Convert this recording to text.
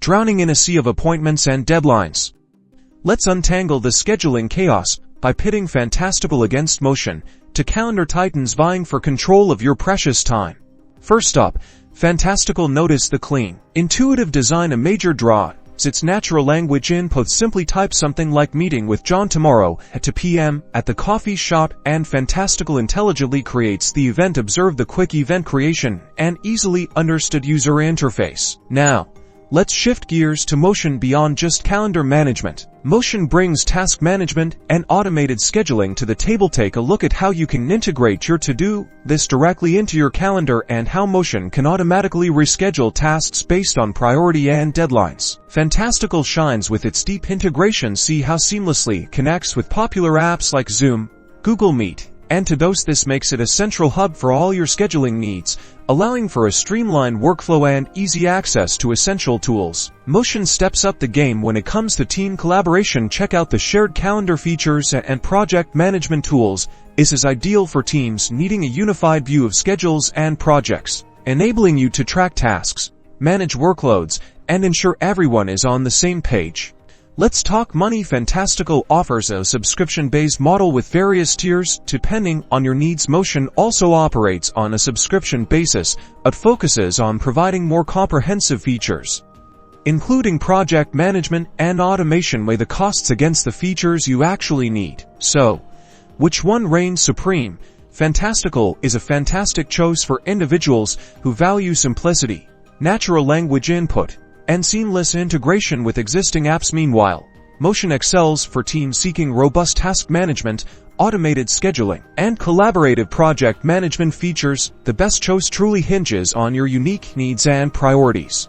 drowning in a sea of appointments and deadlines. Let's untangle the scheduling chaos by pitting Fantastical against Motion, two calendar titans vying for control of your precious time. First up, Fantastical. Notice the clean, intuitive design, a major draw. Its natural language input. Simply type something like "meeting with John tomorrow at 2 p.m. at the coffee shop" and Fantastical intelligently creates the event. Observe the quick event creation and easily understood user interface. Now, let's shift gears to Motion. Beyond just calendar management, Motion brings task management and automated scheduling to the table. Take a look at how you can integrate your to-do list directly into your calendar and how Motion can automatically reschedule tasks based on priority and deadlines. Fantastical shines with its deep integration. See how seamlessly it connects with popular apps like Zoom, Google Meet, and To-Dos. This makes it a central hub for all your scheduling needs, allowing for a streamlined workflow and easy access to essential tools. Motion steps up the game when it comes to team collaboration. Check out the shared calendar features and project management tools. This is ideal for teams needing a unified view of schedules and projects, enabling you to track tasks, manage workloads, and ensure everyone is on the same page. Let's talk money. Fantastical offers a subscription-based model with various tiers depending on your needs. Motion also operates on a subscription basis, but focuses on providing more comprehensive features, including project management and automation. Weigh the costs against the features you actually need. So, which one reigns supreme? Fantastical is a fantastic choice for individuals who value simplicity, natural language input, and seamless integration with existing apps. Meanwhile, Motion excels for teams seeking robust task management, automated scheduling, and collaborative project management features. The best choice truly hinges on your unique needs and priorities.